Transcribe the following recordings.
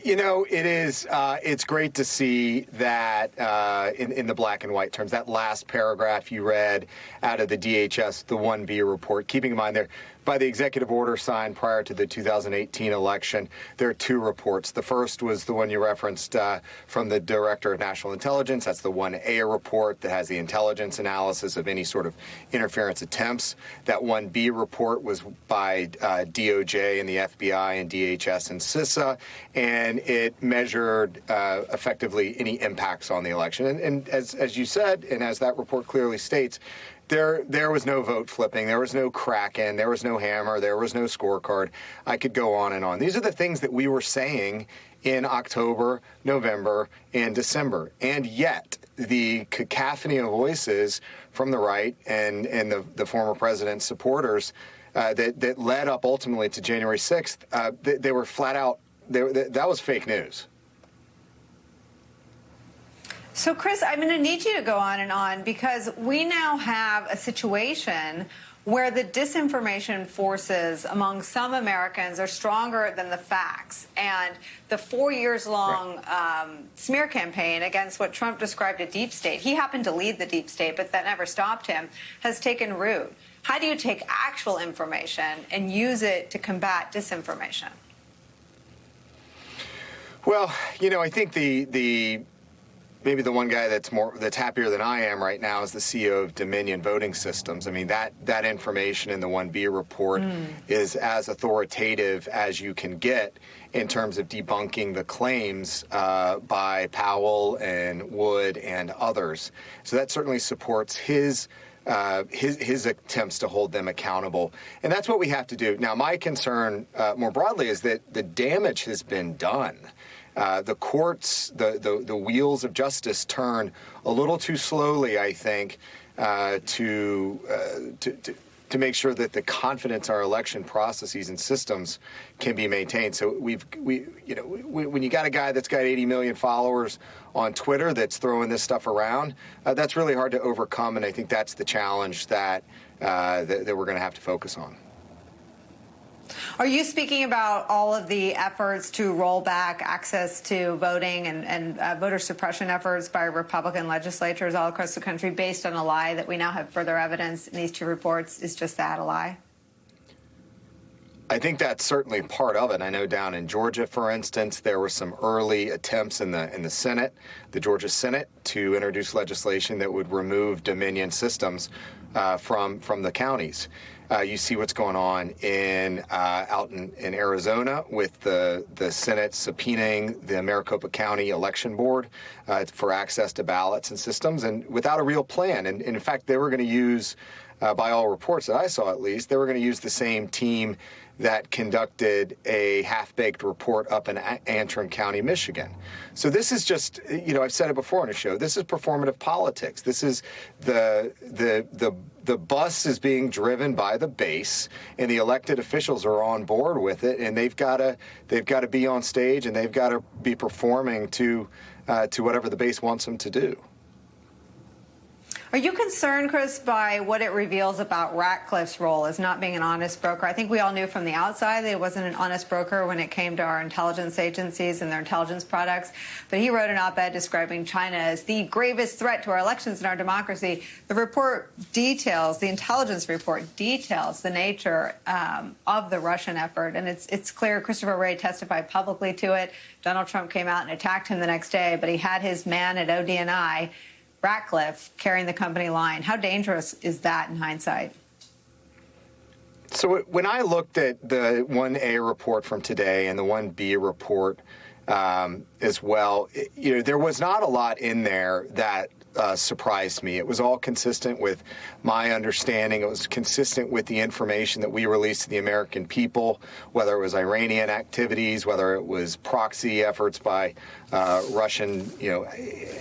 You know, it is. It's great to see that in the black and white terms. That last paragraph you read out of the DHS, the 1B report. Keeping in mind there, by the executive order signed prior to the 2018 election, there are two reports. The first was the one you referenced from the Director of National Intelligence. That's the 1A report that has the intelligence analysis of any sort of interference attempts. That 1B report was by DOJ and the FBI and DHS and CISA, and it measured effectively any impacts on the election. And as you said, and as that report clearly states, there was no vote flipping, there was no Kraken, there was no hammer, there was no scorecard. I could go on and on. These are the things that we were saying in October, November, and December. And yet, the cacophony of voices from the right and the former president's supporters that led up ultimately to January 6th, they were flat out, that was fake news. So, Chris, I'm going to need you to go on and on because we now have a situation where the disinformation forces among some Americans are stronger than the facts. And the 4 years long smear campaign against what Trump described a deep state, he happened to lead the deep state, but that never stopped him, has taken root. How do you take actual information and use it to combat disinformation? Well, you know, I think maybe the one guy that's happier than I am right now is the CEO of Dominion Voting Systems. I mean, that information in the 1B report is as authoritative as you can get in terms of debunking the claims by Powell and Wood and others. So that certainly supports his attempts to hold them accountable. And that's what we have to do. Now, my concern more broadly is that the damage has been done. The courts, the wheels of justice turn a little too slowly, I think, to make sure that the confidence in our election processes and systems can be maintained. So when you got a guy that's got 80 million followers on Twitter that's throwing this stuff around, that's really hard to overcome, and I think that's the challenge that we're going to have to focus on. Are you speaking about all of the efforts to roll back access to voting and voter suppression efforts by Republican legislatures all across the country based on a lie that we now have further evidence in these two reports is just that, a lie? I think that's certainly part of it. I know down in Georgia, for instance, there were some early attempts in the Senate, the Georgia Senate, to introduce legislation that would remove Dominion systems from the counties. You see what's going on out in Arizona with the Senate subpoenaing the Maricopa County Election Board for access to ballots and systems, and without a real plan. And in fact, they were going to use, by all reports that I saw at least, they were going to use the same team that conducted a half-baked report up in Antrim County, Michigan. So this is just, I've said it before on the show, this is performative politics. This is the bus is being driven by the base, and the elected officials are on board with it, and they've got to be on stage, and they've got to be performing to whatever the base wants them to do. Are you concerned, Chris, by what it reveals about Ratcliffe's role as not being an honest broker? I think we all knew from the outside that he wasn't an honest broker when it came to our intelligence agencies and their intelligence products. But he wrote an op-ed describing China as the gravest threat to our elections and our democracy. The report details, the intelligence report details the nature of the Russian effort. And it's clear Christopher Wray testified publicly to it. Donald Trump came out and attacked him the next day, but he had his man at ODNI, Ratcliffe, carrying the company line. How dangerous is that in hindsight? So when I looked at the 1A report from today and the 1B report as well, there was not a lot in there that surprised me. It was all consistent with my understanding. It was consistent with the information that we released to the American people, whether it was Iranian activities, whether it was proxy efforts by Russian,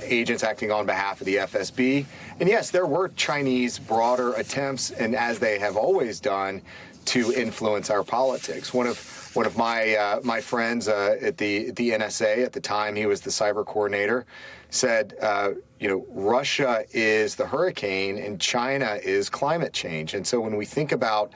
agents acting on behalf of the FSB. And yes, there were Chinese broader attempts, and as they have always done, to influence our politics. One of my friends at the NSA at the time, he was the cyber coordinator, said, Russia is the hurricane and China is climate change. And so when we think about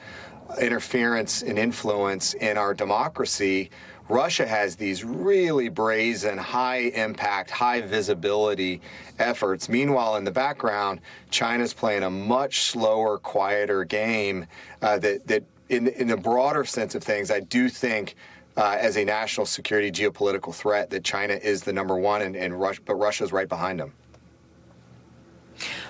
interference and influence in our democracy, Russia has these really brazen, high-impact, high-visibility efforts. Meanwhile, in the background, China's playing a much slower, quieter game that in the broader sense of things, I do think as a national security geopolitical threat that China is the number one, but Russia's right behind them.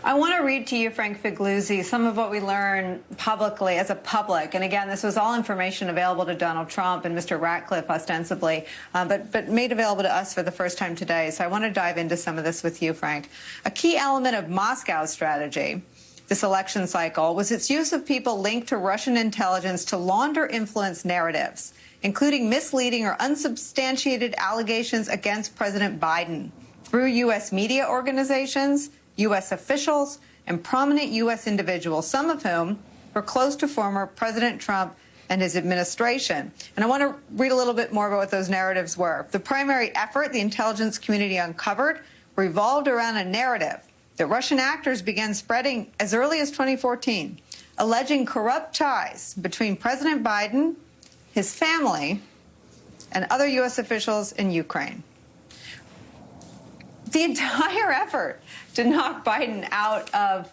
I want to read to you, Frank Figliuzzi, some of what we learned publicly as a public. And again, this was all information available to Donald Trump and Mr. Ratcliffe, ostensibly, but made available to us for the first time today. So I want to dive into some of this with you, Frank. A key element of Moscow's strategy this election cycle was its use of people linked to Russian intelligence to launder influence narratives, including misleading or unsubstantiated allegations against President Biden through U.S. media organizations, U.S. officials, and prominent U.S. individuals, some of whom were close to former President Trump and his administration. And I want to read a little bit more about what those narratives were. The primary effort the intelligence community uncovered revolved around a narrative that Russian actors began spreading as early as 2014, alleging corrupt ties between President Biden, his family, and other U.S. officials in Ukraine. The entire effort to knock Biden out of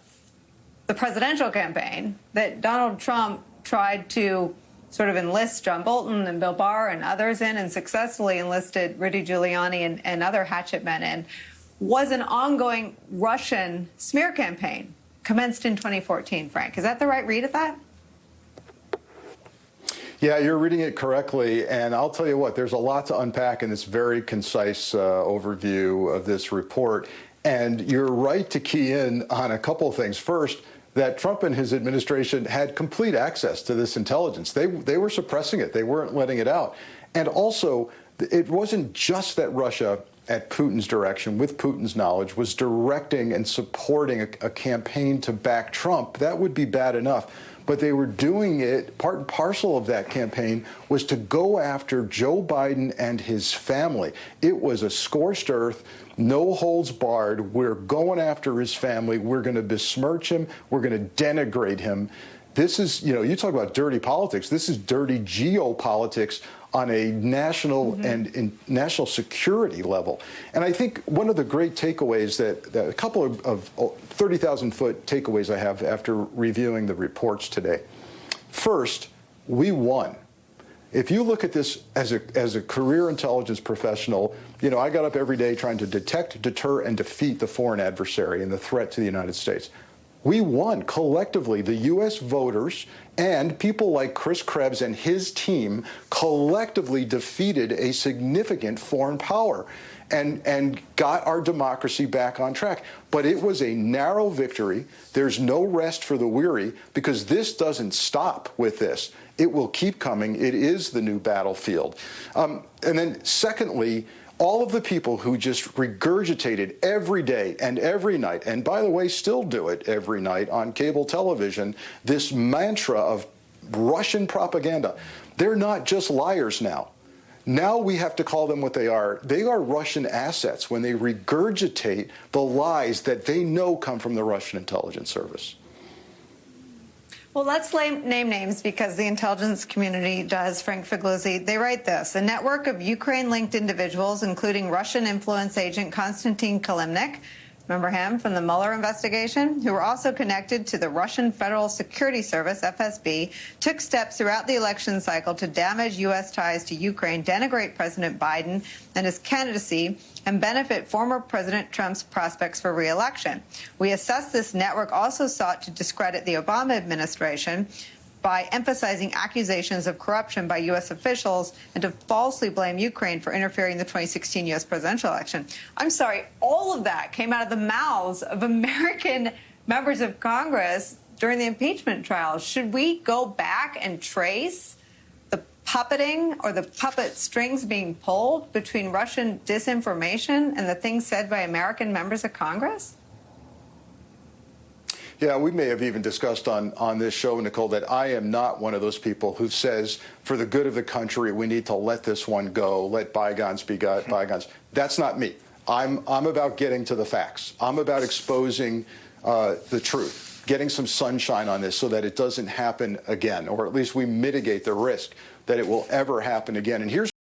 the presidential campaign that Donald Trump tried to sort of enlist John Bolton and Bill Barr and others in, and successfully enlisted Rudy Giuliani and other hatchet men in, was an ongoing Russian smear campaign commenced in 2014, Frank. Is that the right read of that? Yeah, you're reading it correctly, and I'll tell you what, there's a lot to unpack in this very concise overview of this report, and you're right to key in on a couple of things. First, that Trump and his administration had complete access to this intelligence. They were suppressing it. They weren't letting it out. And also, it wasn't just that Russia, at Putin's direction, with Putin's knowledge, was directing and supporting a campaign to back Trump. That would be bad enough. But they were doing it, part and parcel of that campaign was to go after Joe Biden and his family. It was a scorched earth, no holds barred. We're going after his family. We're going to besmirch him. We're going to denigrate him. This is, you talk about dirty politics. This is dirty geopolitics on a national and national security level. And I think one of the great takeaways that a couple of 30,000-foot takeaways I have after reviewing the reports today. First, we won. If you look at this as a career intelligence professional, I got up every day trying to detect, deter, and defeat the foreign adversary and the threat to the United States. We won collectively. The U.S. voters and people like Chris Krebs and his team collectively defeated a significant foreign power and got our democracy back on track. But it was a narrow victory. There's no rest for the weary, because this doesn't stop with this. It will keep coming. It is the new battlefield. And then secondly, all of the people who just regurgitated every day and every night, and by the way, still do it every night on cable television, this mantra of Russian propaganda, they're not just liars now. Now we have to call them what they are. They are Russian assets when they regurgitate the lies that they know come from the Russian intelligence service. Well, let's name names, because the intelligence community does, Frank Figliuzzi. They write this: a network of Ukraine-linked individuals, including Russian influence agent Konstantin Kilimnik, remember him from the Mueller investigation, who were also connected to the Russian Federal Security Service, FSB, took steps throughout the election cycle to damage U.S. ties to Ukraine, denigrate President Biden and his candidacy, and benefit former President Trump's prospects for re-election. We assess this network also sought to discredit the Obama administration by emphasizing accusations of corruption by U.S. officials and to falsely blame Ukraine for interfering in the 2016 U.S. presidential election. I'm sorry, all of that came out of the mouths of American members of Congress during the impeachment trial. Should we go back and trace the puppeting or the puppet strings being pulled between Russian disinformation and the things said by American members of Congress? Yeah, we may have even discussed on this show, Nicole, that I am not one of those people who says, for the good of the country, we need to let this one go, let bygones be bygones. That's not me. I'm about getting to the facts. I'm about exposing the truth. getting some sunshine on this so that it doesn't happen again, or at least we mitigate the risk that it will ever happen again. And here's